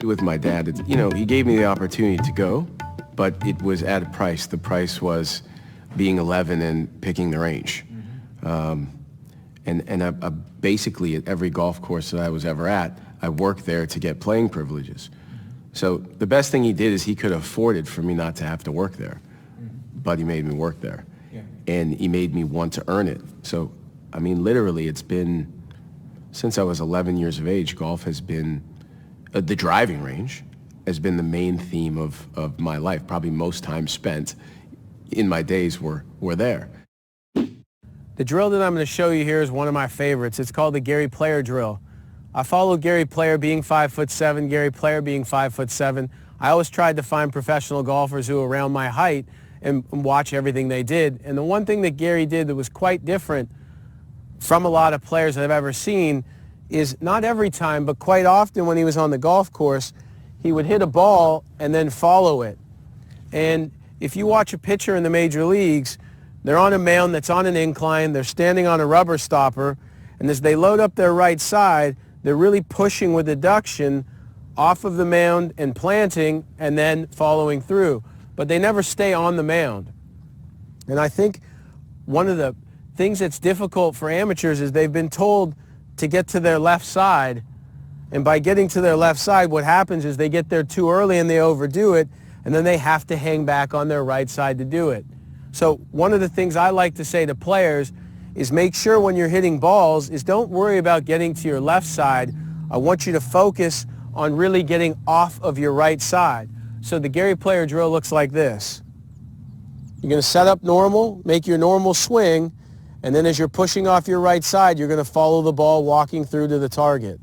with my dad. You know, he gave me the opportunity to go, but it was at a price. The price was being 11 and picking the range. And I basically at every golf course that I was ever at, I worked there to get playing privileges. So the best thing he did is he could have afforded for me not to have to work there, but he made me work there. Yeah. And he made me want to earn it. So, I mean, literally it's been, since I was 11 years of age, golf has been, the driving range has been the main theme of my life. Probably most time spent in my days were there. The drill that I'm going to show you here is one of my favorites. It's called the Gary Player drill. I followed Gary Player being 5'7", Gary Player being 5'7". I always tried to find professional golfers who were around my height and watch everything they did. And the one thing that Gary did that was quite different from a lot of players that I've ever seen is not every time, but quite often when he was on the golf course, he would hit a ball and then follow it. And if you watch a pitcher in the major leagues, they're on a mound that's on an incline, they're standing on a rubber stopper, and as they load up their right side, they're really pushing with adduction off of the mound and planting and then following through. But they never stay on the mound. And I think one of the things that's difficult for amateurs is they've been told to get to their left side, and by getting to their left side, what happens is they get there too early and they overdo it, and then they have to hang back on their right side to do it. So one of the things I like to say to players is make sure when you're hitting balls is don't worry about getting to your left side. I want you to focus on really getting off of your right side. So the Gary Player drill looks like this. You're going to set up normal, make your normal swing, and then as you're pushing off your right side, you're going to follow the ball walking through to the target.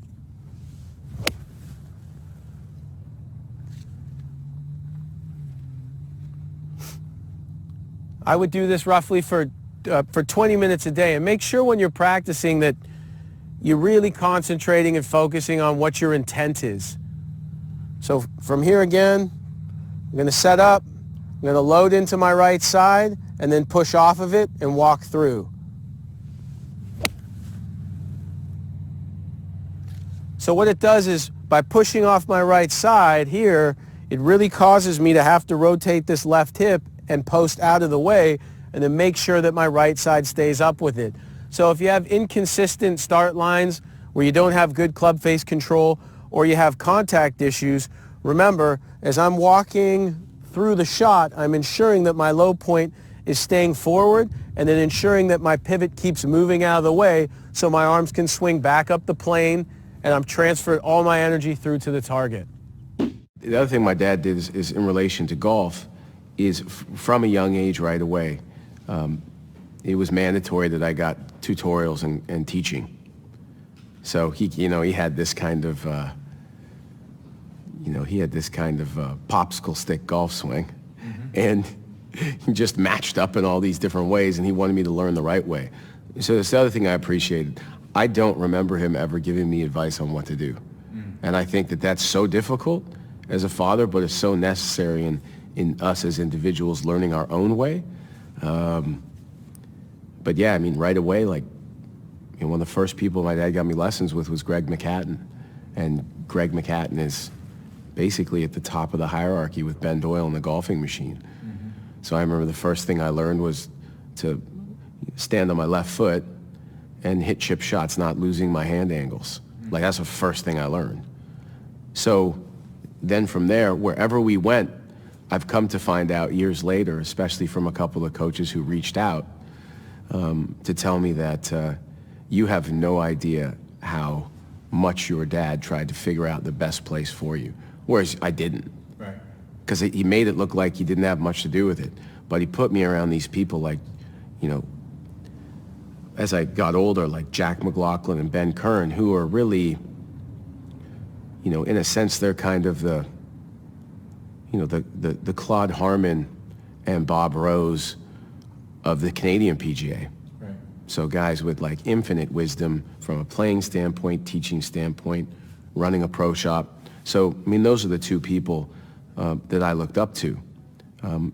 I would do this roughly for 20 minutes a day, and make sure when you're practicing that you're really concentrating and focusing on what your intent is. So from here again, I'm going to set up, I'm going to load into my right side, and then push off of it and walk through. So what it does is by pushing off my right side here, it really causes me to have to rotate this left hip and post out of the way and then make sure that my right side stays up with it. So if you have inconsistent start lines where you don't have good club face control or you have contact issues, remember, as I'm walking through the shot, I'm ensuring that my low point is staying forward and then ensuring that my pivot keeps moving out of the way so my arms can swing back up the plane and I'm transferring all my energy through to the target. The other thing my dad did is in relation to golf, is from a young age right away. It was mandatory that I got tutorials and teaching. So he had this kind of, popsicle stick golf swing, and he just matched up in all these different ways, and he wanted me to learn the right way. So that's the other thing I appreciated. I don't remember him ever giving me advice on what to do, and I think that that's so difficult as a father, but it's so necessary in us as individuals learning our own way. But yeah, I mean, right away, like, one of the first people my dad got me lessons with was Greg McHatton. And Greg McHatton is basically at the top of the hierarchy with Ben Doyle and the golfing machine. So I remember the first thing I learned was to stand on my left foot and hit chip shots, not losing my hand angles. Like, that's the first thing I learned. So then from there, wherever we went, I've come to find out years later, especially from a couple of coaches who reached out to tell me that you have no idea how much your dad tried to figure out the best place for you, whereas I didn't. Right. Because he made it look like he didn't have much to do with it. But he put me around these people like, as I got older, like Jack McLaughlin and Ben Kern, who are really, in a sense, they're kind of the Claude Harmon and Bob Rose of the Canadian PGA. Right. So guys with like infinite wisdom from a playing standpoint, teaching standpoint, running a pro shop. So, I mean, those are the two people that I looked up to.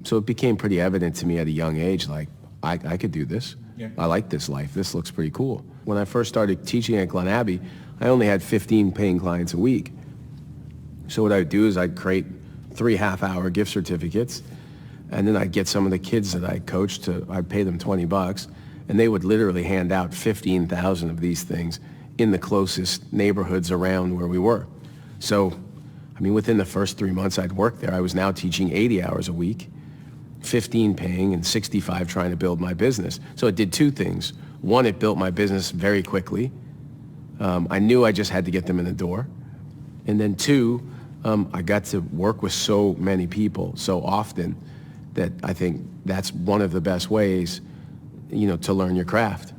So it became pretty evident to me at a young age, like, I could do this. Yeah. I like this life. This looks pretty cool. When I first started teaching at Glen Abbey, I only had 15 paying clients a week. So what I'd do is I'd create 3 half-hour gift certificates, and then I'd get some of the kids that I coached I'd pay them $20, and they would literally hand out 15,000 of these things in the closest neighborhoods around where we were. So, I mean, within the first 3 months I'd worked there, I was now teaching 80 hours a week, 15 paying and 65 trying to build my business. So it did two things. One, it built my business very quickly. I knew I just had to get them in the door. And then two, I got to work with so many people so often that I think that's one of the best ways, to learn your craft.